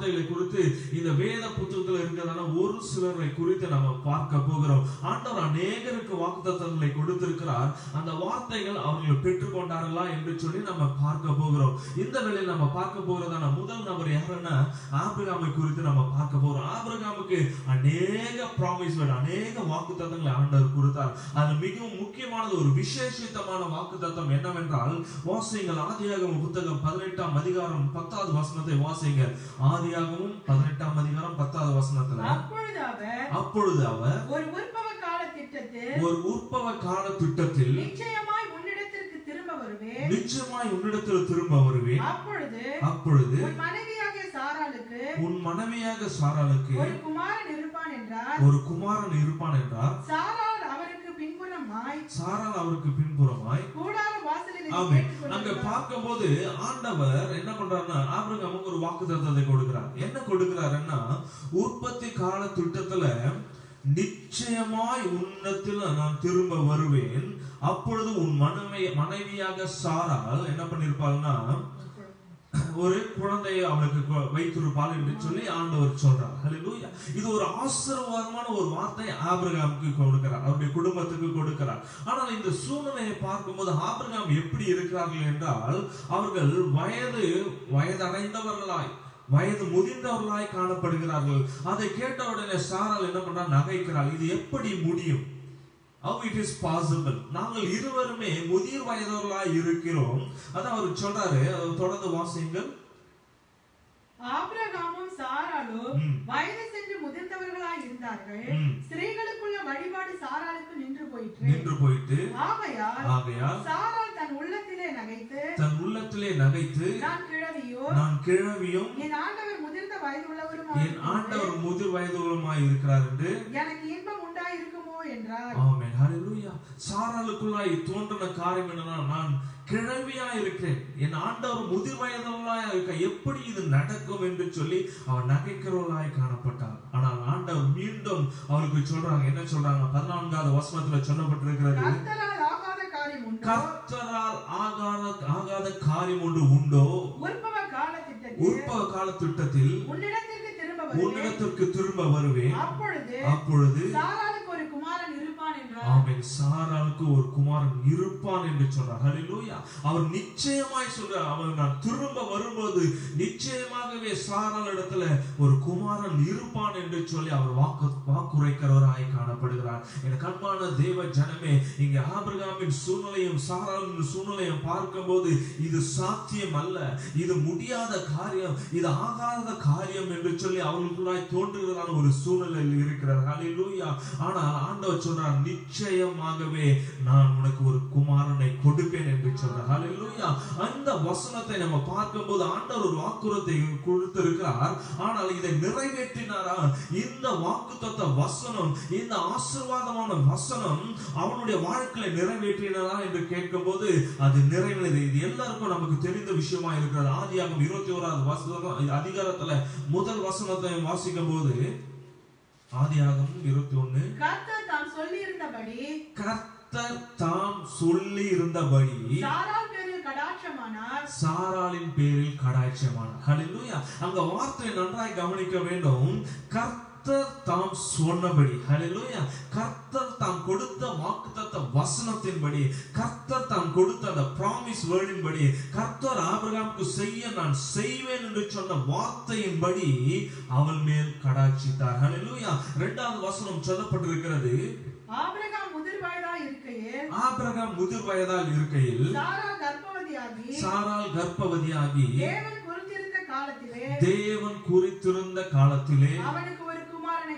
வார்த்தைகளை குறித்து இந்த வேத புத்தகத்தில் இருக்கிறதான ஒரு சிலரை குறித்து நம்ம பார்க்க போகிறோம். ஆண்டவர் அநேகருக்கு வாக்குத்தத்தங்களை கொடுத்திருக்கிறார். அந்த வார்த்தைகள் அவர்கள் பெற்றுக்கொண்டார்களா என்று சொல்லி நம்ம பார்க்க போகிறோம். இந்த வேளையில் நம்ம பார்க்க போகிறதான முதல் நபர் யாருன்னா ஆபிரகாமை குறித்து நம்ம பார்க்க போகிறோம். ஆபிரகாமுக்கு அநேக ப்ராமிஸ், அநேக வாக்குத்தத்தங்களை ஆண்டவர் கொடுத்தார். அது மிகவும் முக்கியமானது, ஒரு விசேஷித்தமான வாக்குத்தத்தம் என்னவென்றால், வாசியுங்கள் ஆதியாகமம் புத்தகம் 18ஆம் அதிகாரம் 10வது வசனத்தை வாசியுங்கள். ஆதியாகமம் 18ஆம் அதிகாரம் 10வது வசனத்துல, அப்பொழுது அவர் ஒரு உற்பவ கால திட்டத்தில் நிச்சயமாய் உன்னிடத்தில் திரும்ப வருவேன். அப்பொழுது உன் மனைவியாக சாராளுக்கு ஒரு குமாரன் இருப்பான் என்றார். சாராள் அவருக்கு பின்புறமாய் கூடார வாசலில். ஆமென். அங்க பார்க்கும்போது ஆண்டவர் என்ன பண்றாருன்னா ஆபிரகாமுக்கு ஒரு வாக்குத்தத்தத்தை கொடுக்கிறார். என்ன கொடுக்கிறாருன்னா, உற்பத்தி கால திட்டத்துல நிச்சயமாய் உன்னத்தில் நான் திரும்ப வருவேன். அப்பொழுது உன் மனைவியாக சாராள் என்ன பண்ணிருப்பாள்னா ஒரு குழந்தையை அவளுக்கு வைத்திருப்பாள் என்று சொல்லி ஆண்டவர் சொல்றார். ஹல்லேலூயா. இது ஒரு ஆசீர்வாதமான ஒரு வார்த்தை ஆபிரகாமுக்கு கொடுக்கிறார், அவருடைய குடும்பத்துக்கு கொடுக்கிறார். ஆனால் இந்த சூழ்நிலையை பார்க்கும்போது ஆபிரகாம் எப்படி இருக்கிறார்கள் என்றால், அவர்கள் வயதடைந்தவர்களாய் வயது முதிர்ந்தவர்களாய் காணப்படுகிறார்கள். அதை கேட்ட உடனே சாராள் என்ன பண்றா, நகைக்கிறாள். இது எப்படி முடியும்? How it is possible? நாங்கள் இருவருமே முதிர் வயதவர்களாய் இருக்கிறோம். அதான் அவர் சொல்றாரு. தொடர்ந்து வாசியுங்கள். ஆபிரகாமும் சாராளும் வயது சென்று முதிர்ந்தவர்களாய் இருந்தார்கள். ஸ்திரீகளுக்குள்ள வழிபாடு சாராளுக்கு நின்று போயிற்று. ஆகையால் சாராள் தன் உள்ளத்திலே நகைத்து நான் கிழவியும் என் ஆண்டவர் முதிர்ந்த வயதுள்ளவருமாய் இருக்கிறார் என்று எனக்கு இன்பம் உண்டாயிருக்குமோ என்றார். ஆமென். ஹல்லேலூயா. சாராளுக்குள்ளாய் தோன்றின காரியம் என்னன்னா, நான் கிழவியா இருக்கிறேன், என் ஆண்டவர் முதிர் வயதுள்ளவராய் இருக்க, எப்படி இது நடக்கும் என்று சொல்லி அவர் நகைக்கிறவர்களாய் காணப்பட்டார். ஆனால் ஆண்டவர் மீண்டும் அவருக்கு சொல்றாங்க. என்ன சொல்றாங்க? 14வது வசனத்துல சொல்லப்பட்டிருக்கிறது, கர்த்தரால் ஆகாத காரியம் ஒன்று உண்டோ? உற்பவ கால திட்டத்தில் உன்னிடத்திற்கு திரும்ப வருவேன். அப்பொழுது சாராளுக்கு ஒரு குமாரன் இருப்பான் என்றார். ஆமென். சாராளுக்கு ஒரு குமாரன் இருப்பான் என்று சொல்றார். ஹல்லேலூயா. அவர் நிச்சயமாய் சொல்றார், அவர் நான் திரும்ப வரும்போது நிச்சயமாகவே சாராள் இடத்துல ஒரு குமாரன் இருப்பான் என்று சொல்லி அவர் வாக்குரைக்கிறவராய் காணப்படுகிறார். என் கண்மான தேவ ஜனமே, இங்க ஆபிரகாமின் சூழ்நிலையும் சாராளின் சூழ்நிலையும் பார்க்கும்போது இது சாத்தியம் அல்ல, இது முடியாத காரியம், இது ஆகாத காரியம் என்று சொல்லி அவர்களுக்குள்ளாய் தோன்றுகிறதான ஒரு சூழ்நிலையில் இருக்கிறார். ஹல்லேலூயா. ஆனால் ஆண்டவர் சொல்றார், நிச்சயமாகவே நான் உனக்கு ஒரு குமாரனை கொடுப்பேன் என்று சொல்றார். ஹல்லேலூயா. அந்த வசனத்தை நம்ம பார்க்கும்போது ஆண்டவர் ஒரு வாக்குறுதியை கொடுத்திருக்கிறார். ஆனால் இதை நிறைவேற்றினாரா? இந்த வாக்குத்தத்த வசனம், இந்த ஆசீர்வாதமான வசனம் அவனுடைய வாழ்க்கையை நிறைவேற்றினாரா என்று கேட்கும்போது அது நிறைவேறியது. இது எல்லாருக்கும் நமக்கு தெரிந்த விஷயமா இருக்கிறது. ஆதியாகமம் 21வது அதிகாரத்துல முதல் வசனத்தை வாசிக்கும் போது, ஆதியாகமம் 21, கர்த்தர் தாம் சொல்லி இருந்தபடி சாராளின் பேரில் கடாட்சமானார். ஹல்லேலூயா. அங்க வார்த்தையை நன்றாய் கவனிக்க வேண்டும். கர்த்தர் தாம் சொன்னபடி, ஹல்லேலூயா, கர்த்தர் தாம் கொடுத்த வாக்குத்தத்த வசனத்தின்படி, கர்த்தர் தாம் கொடுத்த அந்த ப்ராமிஸ் வேர்டின்படி, கர்த்தர் ஆபிரகாமுக்கு செய்ய நான் செய்வேன் என்று சொன்ன வார்த்தையின்படி அவள் மேல் கடாட்சித்தார். ஹல்லேலூயா. 2வது வசனம் சொல்லப்பட்டிருக்கிறது, ஆபிரகாம் முதிர் வயதால் இருக்கையில் சாராள் கர்ப்பவதியாகி தேவன் குறித்திருந்த காலத்திலே அவளுக்கு ஒரு குமாரனை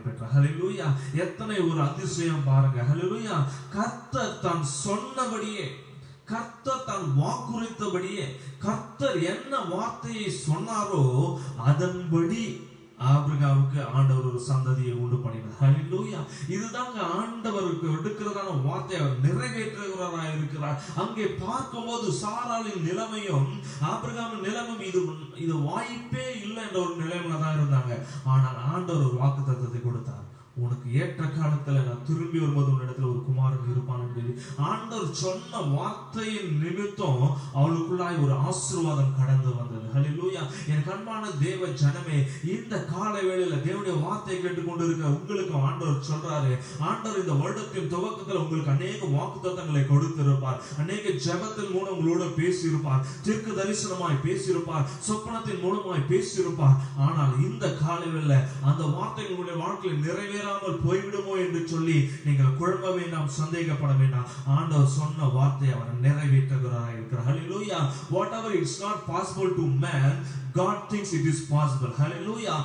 பெற்றார். ஹல்லேலூயா. எத்தனை ஒரு அதிசயம் பாருங்க. ஹல்லேலூயா. கர்த்தர் தான் சொன்னபடியே, கர்த்தர் தான் வாக்குரைத்தபடியே, கர்த்தர் என்ன வார்த்தையை சொன்னாரோ அதன்படி ஆபிரகாமுக்கு ஆண்டவர் ஒரு சந்ததியை உண்டு பண்ணினார். ஹல்லேலூயா. இதுதாங்க ஆண்டவருக்கு எடுக்கிறதான வார்த்தையை அவர் நிறைவேற்றுகிறவராய் இருக்கிறார். அங்கே பார்க்கும்போது சாராளின் நிலைமையும் ஆபிரகாமின் நிலைமையும் இது வாய்ப்பே இல்லை என்ற ஒரு நிலைமையில தான் இருந்தாங்க. ஆனால் ஆண்டவர் ஒரு வாக்குத்தத்தத்தை கொடுத்தார். உனக்கு ஏற்ற காலத்துல நான் திரும்பி வரும்போது உன்னிடத்துல ஒரு குமாரன் இருப்பான் என்று ஆண்டவர் சொன்ன வார்த்தையின் நிமித்தம் அவளுக்குள்ளாய் ஒரு ஆசீர்வாதம் கடந்து வந்தது. ஹல்லேலூயா. என் அன்பான தேவ ஜனமே, இந்த காலை வேளையில தேவனுடைய வார்த்தையை கேட்டுக்கொண்டு இருக்கிற உங்களுக்கு ஆண்டவர் சொல்றாரு, ஆண்டவர் இந்த வருடத்தின் துவக்கத்தில் உங்களுக்கு அநேக வாக்குத்தத்தங்களை கொடுத்திருப்பார், அநேக ஜெபத்தின் மூலம் உங்களோட பேசியிருப்பார், தீர்க்க தரிசனமாய் பேசியிருப்பார், சொப்பனத்தின் மூலமாய் பேசியிருப்பார். ஆனால் இந்த காலை வேளையில அந்த வார்த்தை உங்களுடைய வாழ்க்கையில் நிறைவேறாமல் போய்விடுமோ என்று சொல்லி நீங்கள் குழம்ப வேண்டாம், சந்தேகப்பட வேண்டாம். ஆண்டவர் சொன்ன வார்த்தை அவர் நிறைவேற்றுகிறார் இருக்கிறார். ஹல்லேலூயா. whatever it's not possible to man, God thinks it is possible. Hallelujah.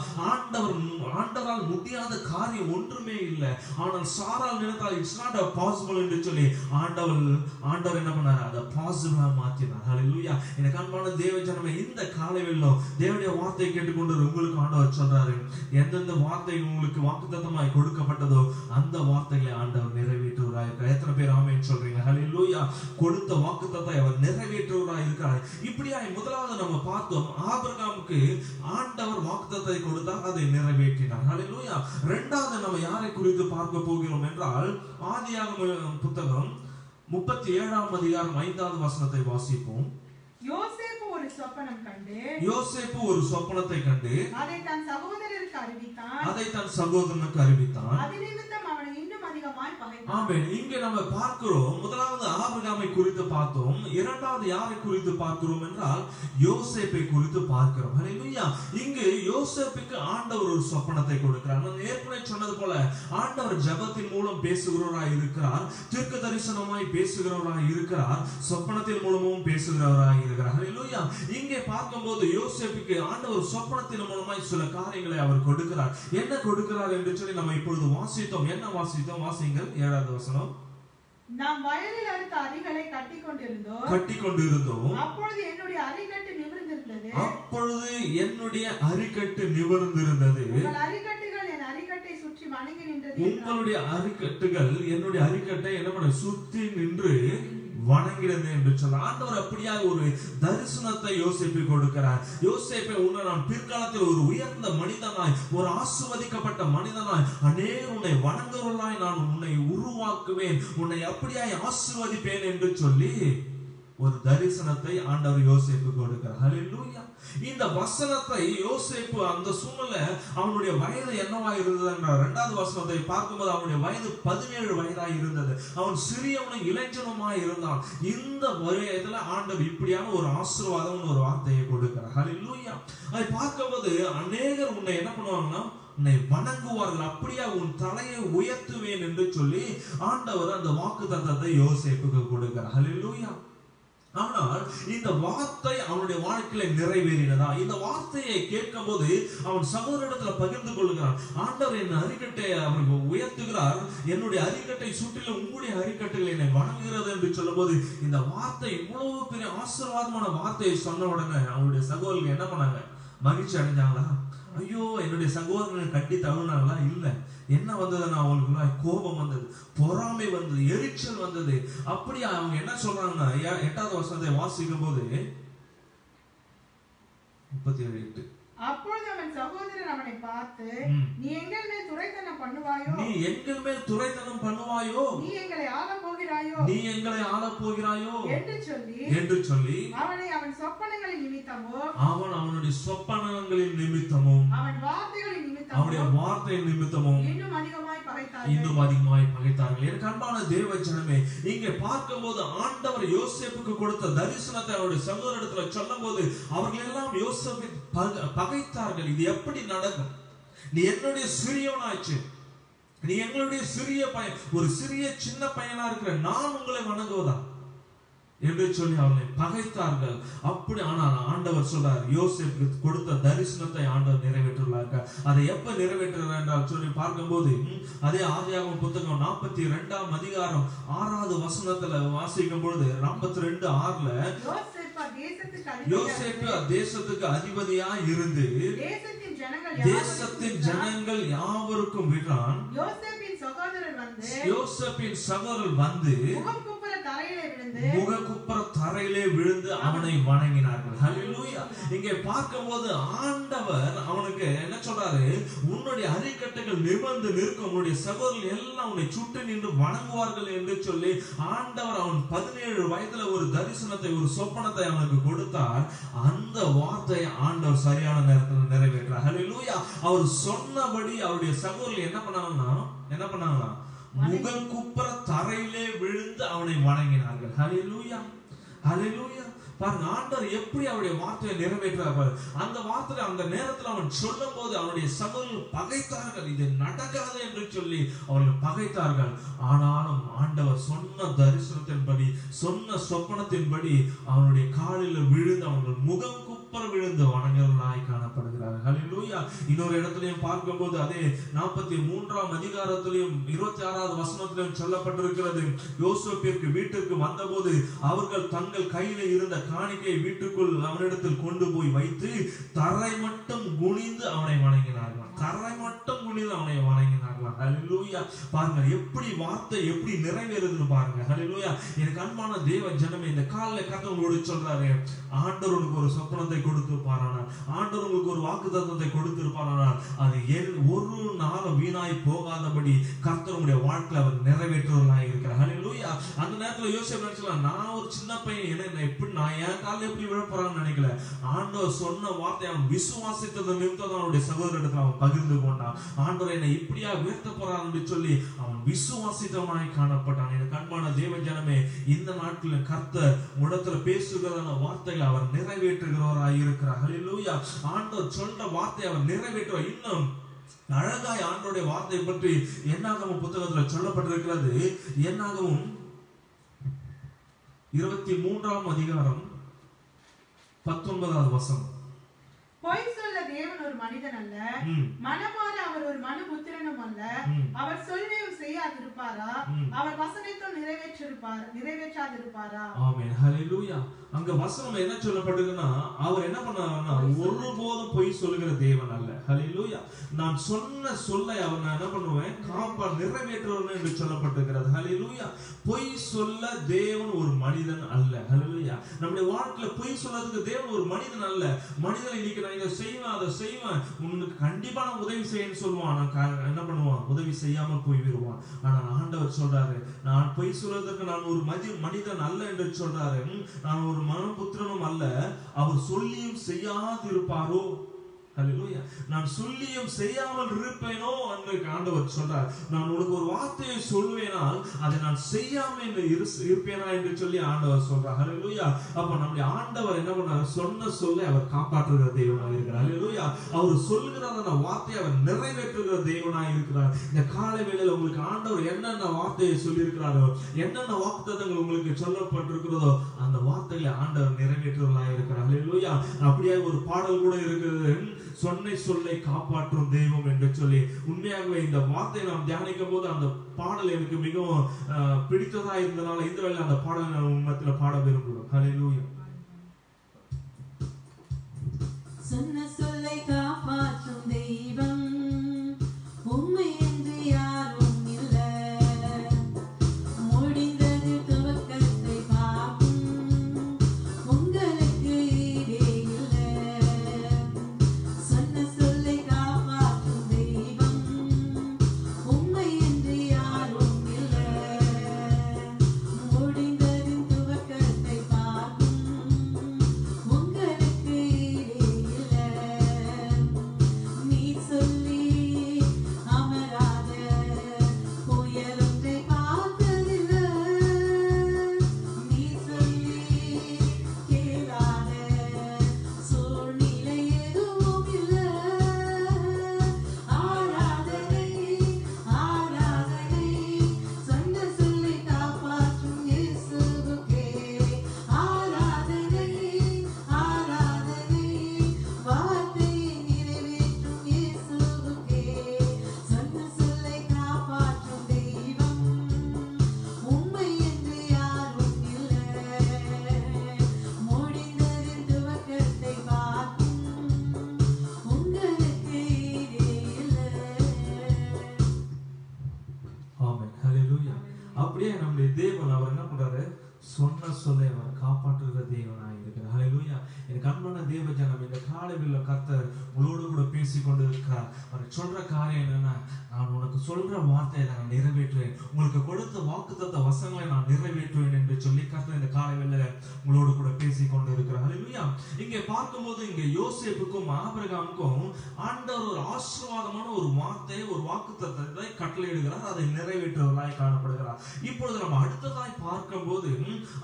ஆண்டவரால் முடியாத காரியம் ஒன்றுமே இல்லை. ஆனால் சாரால் நினைத்தால் it's not possible என்று சொல்லி ஆண்டவர் என்ன பண்ணார், அதை பாசிபிளா மாற்றினார். ஹல்லேலூயா. எனக்கு அன்பான தேவ ஜனமே, இந்த காலையில தேவனுடைய வார்த்தை கேட்டுக்கொண்டு உங்களுக்கு ஆண்டவர் சொல்றாரு, எந்தெந்த வார்த்தை உங்களுக்கு வாக்குத்தத்தமாய் கொடுக்கப்பட்டதோ அந்த வார்த்தைகளை ஆண்டவர் நிறைவேற்றுவராய் இருக்கிறார். எத்தனை பேர் ஆமென் சொல்றீங்க? ஹல்லேலூயா. கொடுத்த வாக்குத்தத்தை அவர் நிறைவேற்றுவராய் இருக்கிறார். இப்படியாய் முதலாவது நம்ம பார்த்தோம், ஆபிரகாமுக்கு ஆண்டவர் வாக்குத்தத்தை கொடுத்தார், அதை நிறைவேற்றினார். ஹல்லேலூயா. இரண்டாவது நம்ம யாரை குறித்து பார்க்க போகிறோம் என்றால், ஆதியாகமம் புத்தகம் 37ஆம் அதிகாரம் 5வது வசனத்தை வாசிப்போம். யோசேப்பு ஒரு சொப்பனத்தை கண்டு அதை தன் சகோதரருக்கு அறிவித்தான். அதினிமித்தம் அவனை இன்னும் அதிகமாய் பகைத்தான். ஆமென். இங்கே நம்ம பார்க்கிறோம், முதலாவது ஆபிரகாமை குறித்து பார்த்தோம், இரண்டாவது யாரை குறித்து பார்க்கிறோம் என்றால் யோசேப்பை குறித்து பார்க்கிறோம். ஹல்லேலூயா. இங்கு யோசேப்புக்கு ஆண்டவர் ஒரு சொப்பனத்தை கொடுக்கிறார். நான் ஏற்கனவே சொன்னது போல ஆண்டவர் ஜெபத்தின் மூலம் பேசுகிறவராய் இருக்கிறார், தீர்க்க தரிசனமாய் பேசுகிறவராய் இருக்கிறார், சொப்பனத்தின் மூலமும் பேசுகிறவராய் இருக்கிறார். ஹல்லேலூயா. இங்கே பார்க்கும்போது யோசேப்புக்கு ஆண்டவர் சொப்பனத்தின் மூலமாய் சில காரியங்களை அவர் கொடுக்கிறார். என்ன கொடுக்கிறார் என்று சொல்லி நம்ம இப்பொழுது வாசித்தோம். என்ன வாசித்தோம்? வாசிங்கள் 7வது வசனம். நாம் வயலில் அறுத்த அரிகளை கட்டிக்கொண்டிருந்தோம். அப்பொழுது என்னுடைய அரிக்கட்டு நிமிர்ந்திருந்தது. உங்கள் அரிக்கட்டுகள் என் அரிக்கட்டை சுற்றி வணங்கி நின்றது. உங்களுடைய அரிக்கட்டுகள் என்னுடைய அரிக்கட்டை என்ன பண்ண சுற்றி நின்று வணங்கிறது என்று சொல்ல ஆண்டவர் அப்படியா ஒரு தரிசனத்தை யோசேப்பு கொடுக்கிறார். யோசேப்பை உன்னை நான் பிற்காலத்தில் ஒரு உயர்ந்த மனிதனாய், ஒரு ஆசீர்வதிக்கப்பட்ட மனிதனாய், அநேகர் உன்னை வணங்குவர்களாய் நான் உன்னை உருவாக்குவேன், உன்னை அப்படியாய் ஆசீர்வதிப்பேன் என்று சொல்லி ஒரு தரிசனத்தை ஆண்டவர் யோசேப்பு கொடுக்கிறார். ஹல்லேலூயா. இந்த வசனத்தை யோசேப்பு அந்த சூழ்நிலை அவனுடைய வயது என்னவாய் இருந்தது என்ற 2வது வசனத்தை பார்க்கும்போது அவனுடைய வயது 17 வயதாய் இருந்தது. அவன் சிறியவனும் இளைஞனுமாய் இருந்தான். இந்த வயதுல ஆண்டவர் இப்படியான ஒரு ஆசீர்வாதம் ஒரு வார்த்தையை கொடுக்கிறார். ஹல்லேலூயா. அதை பார்க்கும்போது அநேகர் உன்னை என்ன பண்ணுவாங்கன்னா உன்னை வணங்குவார்கள், அப்படியே உன் தலையை உயர்த்துவேன் என்று சொல்லி ஆண்டவர் அந்த வாக்குத்தத்தத்தை யோசேப்புக்கு கொடுக்கிறார். ஹல்லேலூயா. ஆனால் இந்த வார்த்தை அவனுடைய வாழ்க்கையில நிறைவேறினதா? இந்த வார்த்தையை கேட்கும் போது அவன் சகோதரனிடத்துல பகிர்ந்து கொள்கிறான். ஆண்டவர் என் அரிக்கட்டை அவருக்கு உயர்த்துகிறார், என்னுடைய அரிக்கட்டை சுற்றிலும் உங்களுடைய அரிக்கட்டுகள் என்னை வணங்குகிறது என்று சொல்லும் போது இந்த வார்த்தை இவ்வளவு பெரிய ஆசீர்வாதமான வார்த்தையை சொன்ன உடனே அவனுடைய சகோதரர்கள் என்ன பண்ணாங்க? மகிழ்ச்சி அடைஞ்சாங்களா? ஐயோ, என்னுடைய சகோதரனை கட்டி தழுவினாங்களா? இல்ல. என்ன வந்ததுன்னா அவங்களுக்குள்ள கோபம் வந்தது, பொறாமை வந்தது, எரிச்சல் வந்தது. அப்படி அவங்க என்ன சொல்றாங்கன்னா 8வது வசனத்தை வாசிக்கும் போது 37:8 அப்பொழுது அவன் சகோதரன் அவனை பார்த்து, நீ எங்கள் மேல் துரைத்தனம் பண்ணுவாயோ? நீ எங்களை ஆளப் போகிறாயோ? என்று சொல்லி அவனை அவன் சொப்பனங்களின் நிமித்தமும் அவன் வார்த்தைகளின் நிமித்தமும் இன்னும் அதிகமாய் பகைத்தார்கள். எனக்கு அன்பான தேவ ஜனமே, இங்கே பார்க்கும்போது ஆண்டவர் யோசேப்புக்கு கொடுத்த தரிசனத்தை அவருடைய சகோதரனிடத்துல சொல்லும் போது அவர்கள் எல்லாம் யோசேப்பை பகைத்தார்கள். இது எப்படி நடக்கும்? நீ என்னுடைய சிறியவனாச்சு, நீ எங்களுடைய சிறிய பையன், ஒரு சிறிய சின்ன பையனா இருக்கிற நான் உங்களை வணங்குவதா என்று சொல்லி அவனை பகைத்தார்கள். அப்படி ஆனால் ஆண்டவர் சொல்றார், யோசேப்புக்கு கொடுத்த தரிசனத்தை ஆண்டவர் நிறைவேற்றுள்ளார்கள். அதை எப்ப நிறைவேற்றுறார் என்றால் சொல்லி பார்க்கும்போது அதே ஆதியாகமம் புத்தகம் 42ஆம் அதிகாரம் 6வது வசனத்துல வாசிக்கும் பொழுது 42:6 யோசேப்பு தேசத்துக்கு அதிபதியா இருந்து தேசத்தின் ஜனங்கள் யாவருக்கும் விடுறான். யோசேப்பின் சகோதரர் வந்து முகங்குப்புற தரையிலே விழுந்து அவனை வணங்கினார்கள். ஹல்லேலூயா. இங்கே பார்க்கும்போது ஆண்டவர் அவனுக்கு என்ன சொல்றாரு, உன்னுடைய அரிக்கட்டைகள் நிமிர்ந்து நிற்கும், உன்னுடைய சகோதரர்கள் எல்லாம் உன்னை சுற்றி நின்று வணங்குவார்கள் என்று சொல்லி ஆண்டவர் அவன் 17 வயதுல ஒரு தரிசனத்தை, ஒரு சொப்பனத்தை அவனுக்கு கொடுத்தார். அந்த வார்த்தையை ஆண்டவர் சரியான நேரத்தில் நிறைவேற்றார். ஹல்லேலூயா. அவர் சொன்னபடி அவருடைய சகோதரர்கள் என்ன பண்ணாங்கன்னா முகம் குப்புற தரையிலே விழுந்து அவனை வணங்கினார்கள். ஹல்லேலூயா, ஹல்லேலூயா. பாருங்க, ஆண்டவர் எப்படி அவருடைய வார்த்தையை நிறைவேற்றார். அந்த வார்த்தை அந்த நேரத்தில் அவன் சொல்லும் போது அவனுடைய சகோதரர்கள் பகைத்தார்கள், இது நடக்காது என்று சொல்லி அவர்கள் பகைத்தார்கள். ஆனாலும் ஆண்டவர் சொன்ன தரிசனத்தின்படி, சொன்ன சொப்பனத்தின்படி அவனுடைய காலில் விழுந்து அவர்கள் முகம் குப்புற விழுந்து வணங்குவர்களாய் காணப்படுகிறார்கள். ஹல்லேலூயா. இன்னொரு இடத்திலையும் பார்க்கும்போது அதே 43ஆம் அதிகாரத்திலையும் 26வது வசனத்திலும் சொல்லப்பட்டிருக்கிறது, யோசேப்பிற்கு வீட்டிற்கு வந்தபோது அவர்கள் தங்கள் கையில இருந்த காணிக்கை வீட்டுக்குள் அவனிடத்தில் கொண்டு போய் வைத்து தரை மட்டும் குனிந்து அவனை வணங்கினார்கள். தரை மட்டும் குனிந்து அவனை வணங்கினார்கள். ஹல்லேலூயா. பாருங்க எப்படி வார்த்தை எப்படி நிறைவேறுதுன்னு பாருங்க. ஹல்லேலூயா. எனக்கு அன்பான தேவ ஜனமே, இந்த காலையில கர்த்தரோடு சொல்றாரு, ஆண்டவர் உங்களுக்கு ஒரு சொப்பனத்தை கொடுத்திருப்பாரானால், ஆண்டவர் உங்களுக்கு ஒரு வாக்குத்தத்தத்தை கொடுத்திருப்பாரானால், அது ஒரு நாள் வீணாய் போகாதபடி கர்த்தர் உங்களுடைய வாழ்க்கையில அவர் நிறைவேற்றுவர்களாக இருக்கிறார். ஹல்லேலூயா. அந்த நேரத்துல யோசேப்பு நினைச்சலாம், நான் ஒரு சின்ன பையன், என்ன எப்படி நான் என் காலில் எப்படி விழ போறான்னு நினைக்கல. ஆண்டவர் சொன்ன வார்த்தை அவன் விசுவாசித்தது நிமித்தம் அவனுடைய சகோதரத்தில் அவன் பகிர்ந்து கொண்டான். ஆண்டவர் என்னை இப்படியா உயர்த்த போறான் என்று சொல்லி அவன் விசுவாசித்தவனாய் காணப்பட்டான். எனக்கு அன்பான தேவ ஜனமே, இந்த நாட்களில் கர்த்தர் உடத்துல பேசுகிறதான வார்த்தைகளை அவர் நிறைவேற்றுகிறவராய் இருக்கிறார். ஹல்லேலூயா. ஆண்டவர் சொல்ற வார்த்தை அவர் நிறைவேற்றுவார். இன்னும் அழகாய் ஆண்டவருடைய வார்த்தை பற்றி என்னாகமம் புத்தகத்தில் சொல்லப்பட்டிருக்கிறது. என்னாகமம் 23ஆம் அதிகாரம் 19வது வசனம். பொய் சொல்ல தேவன் ஒரு மனிதன் அல்ல, மனமாற அவர் ஒரு மனுபுத்திரனும் அல்ல. அவர் சொல்லியும் செய்யாதிருப்பாரா? அவர் வசனத்தை நிறைவேற்றாதிருப்பாரா? ஆமென். ஹல்லேலூயா. அங்க வசனம் என்ன சொல்லப்படுதுன்னா, அவர் என்ன பண்ணாருன்னா ஒருபோதும் பொய் சொல்லுகிற தேவன் அல்ல. ஹல்லேலூயா. நான் சொன்ன சொல்லை அவர் நான் என்ன பண்ணுவேன், நிறைவேற்றுவேன் என்று சொல்லப்பட்டிருக்கிறது. ஹல்லேலூயா. பொய் சொல்ல தேவன் ஒரு மனிதன் அல்ல. ஹல்லேலூயா. நம்முடைய வாழ்க்கையில பொய் சொல்றதுக்கு தேவன் ஒரு மனிதன் அல்ல. மனிதன் இன்னைக்கு நான் இதை செய்வேன் அதை செய்வேன், உனக்கு கண்டிப்பா நான் உதவி செய்யன்னு சொல்லுவான். நான் என்ன பண்ணுவான், உதவி செய்யாமல் போய் விடுவான். ஆனா ஆண்டவர் சொல்றாரு, நான் பொய் சொல்றதுக்கு நான் ஒரு மனிதன் அல்ல என்று சொல்றாரு. நான் ஒரு மனுபுத்திரனும் அல்ல, அவர் சொல்லியும் செய்யாதிருப்பாரோ. ஹல்லேலூயா. நான் சொல்லியும் செய்யாமல் இருப்பேனோ என்று ஆண்டவர் சொல்றார். நான் உனக்கு ஒரு வார்த்தையை சொல்வேனால் அதை நான் செய்யாமல் இருப்பேனா என்று சொல்லி ஆண்டவர் சொல்றார். ஹல்லேலூயா. அப்ப நம்முடைய ஆண்டவர் என்ன பண்றாரு, சொன்ன சொல்லை அவர் காப்பாற்றுகிற தேவனாய் இருக்கிறார். ஹல்லேலூயா. அவர் சொல்கிறதான வார்த்தையை அவர் நிறைவேற்றுகிற தேவனாய் இருக்கிறார். இந்த காலை வேளையில உங்களுக்கு ஆண்டவர் என்னென்ன வார்த்தையை சொல்லி இருக்கிறாரோ, என்னென்ன வாக்குத்தத்தங்கள் உங்களுக்கு சொல்லப்பட்டிருக்கிறதோ அந்த வார்த்தைகளை ஆண்டவர் நிறைவேற்றுவதாய் இருக்கிறார். ஹல்லேலூயா. அப்படியே ஒரு பாடல் கூட இருக்கிறது, சொன்னை சொல்லை காப்பாற்றும் தெய்வம் என்று சொல்லி. உண்மையாகவே இந்த வார்த்தையை நாம் தியானிக்கும் போது அந்த பாடல் எனக்கு மிகவும் பிடித்ததா இருந்தனால இந்த வேளை அந்த பாடலை நான் உண்மையில பாட விரும்புகிறோம். ஹல்லேலூயா. சொன்ன சொல்லை காப்பாற்றும் தெய்வம் உம்மை என்று யாரும் இல்லை. முடிந்தது துவக்கத்தை பார்க்கும் உங்களுக்கு ஈடே இல்லை. சொன்ன சொல்லை காப்பாற்றும் தெய்வம் உம்மை என்று யாரும் இல்லை. முடிந்தது துவக்கத்தை பார்க்கும் சொல்ல அவர் காப்பாற்றுகிற தேவனாய் இருக்கிறார். ஹல்லேலூயா. எனக்கு அன்பான தேவ ஜனம், இந்த காலையில கர்த்தர் உங்களோடு கூட பேசிக் கொண்டு இருக்கிறார். அவர் சொல்ற காரியம் என்னன்னா, நான் உனக்கு சொல்ற வார்த்தையை நான் நிறைவேற்றுவேன், உங்களுக்கு கொடுத்த வாக்குத்தத்த வசனங்களை நான் நிறைவேற்றுவேன் என்று சொல்லி கர்த்தர் இந்த காலையில உங்களோடு கூட பேசிக் கொண்டு இருக்கிறார். ஹல்லேலூயா. இங்கே பார்க்கும்போது இங்கே யோசேப்புக்கும் ஆபிரகாமுக்கும் ஆண்டவர் ஒரு ஆசீர்வாதமான ஒரு வார்த்தையை, ஒரு வாக்குத்தத்தத்தை கட்டளையிடுகிறார், அதை நிறைவேற்றுவதாய் காணப்படுகிறார். இப்பொழுது நம்ம அடுத்ததாய் பார்க்கும்போது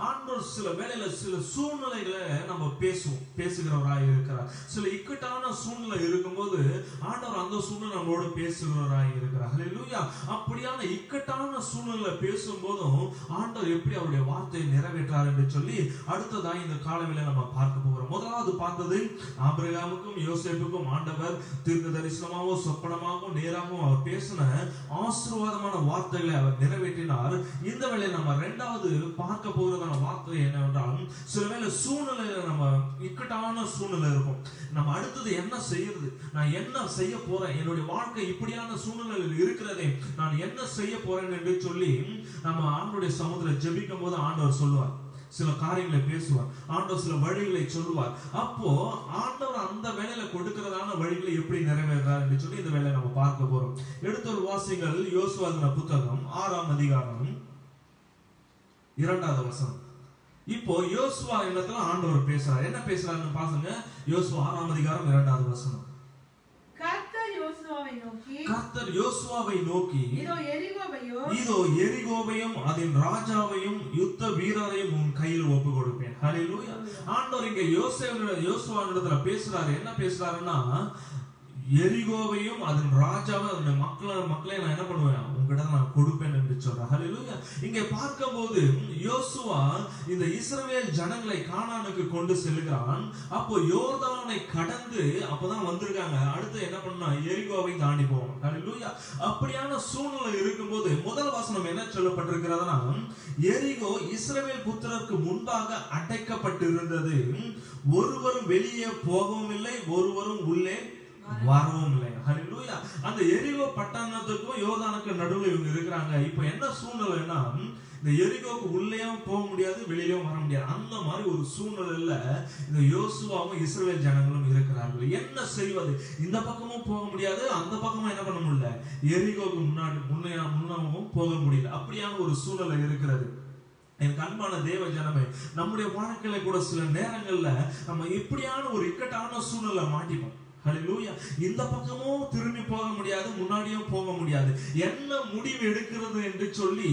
ஆண்டவர் சில வேளையில சில சூழ்நிலைகளை நம்ம பேசுகிறவராய் இருக்கிறார். சில இக்கட்டான சூழ்நிலை இருக்கும்போது ஆண்டவர் அந்த சூழ்நிலை நம்மளோட பேசுகிறவராய் இருக்கிறார். ஹல்லேலூயா. அப்படியான இக்கட்டான சூழ்நிலை பேசும்போதும் ஆண்டவர் எப்படி அவருடைய வார்த்தையை நிறைவேற்றார் என்று சொல்லி அடுத்ததாய் இந்த காலவேளை நம்ம பார்க்க போகிறோம். முதலாவது பார்த்தது ஆபிரகாமுக்கும் யோசேப்புக்கும் ஆண்டவர் தீர்க்க தரிசனமாகவும் சொப்பனமாகவும் நேராகவும் அவர் பேசின ஆசீர்வாதமான வார்த்தைகளை அவர் நிறைவேற்றினார். இந்த வேளையில் நம்ம இரண்டாவது பார்க்க போகிறதான வார்த்தை என்னவென்றால், சில வேளை சூழ்நிலையில நம்ம இக்கட்டான சூழ்நிலை இருக்கும். நம்ம அடுத்தது என்ன செய்யறது, நான் என்ன செய்ய போறேன், என்னுடைய வாழ்க்கை இப்படியான சூழ்நிலையில் இருக்கிறதே, நான் என்ன செய்ய போறேன் என்று சொல்லி நம்ம ஆண்டவருடைய சமூகத்தில் ஜெபிக்கும் போது ஆண்டவர் சொல்லுவார், சில காரியங்களை பேசுவார், ஆண்டவர் சில வழிகளை சொல்லுவார். அப்போ ஆண்டவர் அந்த வேலையில கொடுக்கிறதான வழிகளை எப்படி நிறைவேறார் என்று சொல்லி இந்த வேலையை நம்ம பார்க்க போறோம். எடுத்தொரு வாசிங்கள் யோசுவா புத்தகம் 6ஆம் அதிகாரம் 2வது வசனம். இப்போ யோசுவா இடத்துல ஆண்டவர் பேசுறார். என்ன பேசுறாருன்னு பாருங்க. யோசுவா 6ஆம் அதிகாரம் 2வது வசனம். கர்த்தர் யோசுவாவை நோக்கி இதோ எரிகோவையும் அதன் ராஜாவையும் யுத்த வீரரையும் உன் கையில் ஒப்பு கொடுப்பேன். ஹல்லேலூயா. ஆண்டவர் இங்க யோசுவா இடத்துல பேசுறாரு. என்ன பேசுறாருன்னா, எரிகோவையும் அதன் ராஜாவை அதனுடைய மக்களை நான் என்ன பண்ணுவேன், உங்ககிட்ட நான் கொடுப்பேன் என்று சொல்றேன். ஹல்லேலூயா. இங்கே பார்க்கும்போது யோசுவா இந்த இஸ்ரவேல் ஜனங்களை கானானுக்கு கொண்டு செல்கிறான். அப்போ யோர்தானை கடந்து அப்பதான் வந்திருக்காங்க. அடுத்து என்ன பண்ணா, எரிகோவை தாண்டி போவாங்க. ஹல்லேலூயா. அப்படியான சூழ்நிலை இருக்கும்போது முதல் வசனம் என்ன சொல்லப்பட்டிருக்கிறதுனா, எரிகோ இஸ்ரவேல் புத்திரருக்கு முன்பாக அடைக்கப்பட்டிருந்தது, ஒருவரும் வெளியே போகவும் இல்லை, ஒருவரும் உள்ளே வரவும் இல்லை. ஹல்லேலூயா. அந்த எரிகோ பட்டணத்துக்கும் யோர்தானுக்கு நடுவில் இவங்க இருக்கிறாங்க. இப்போ என்ன சூழ்நிலைன்னா, இந்த எரிகோக்கு உள்ளேயும் போக முடியாது, வெளியிலும் வர முடியாது. அந்த மாதிரி ஒரு சூழ்நிலையில இந்த யோசுவாவும் இஸ்ரவேல் ஜனங்களும் இருக்கிறார்கள். என்ன செய்வது, இந்த பக்கமும் போக முடியாது, அந்த பக்கமும் என்ன பண்ண முடியல, எரிகோக்கு முன்னாவும் போக முடியல. அப்படியான ஒரு சூழ்நிலை இருக்கிறது. என் அன்பான தேவ ஜனமே, நம்முடைய வாழ்க்கையில கூட சில நேரங்கள்ல நம்ம இப்படியான ஒரு இக்கட்டான சூழ்நிலை மாட்டிப்போம். ஹல்லேலூயா. இந்த பக்கமும் திரும்பி போக முடியாது, முன்னாடியும் போக முடியாது, என்ன முடிவு எடுக்கிறது என்று சொல்லி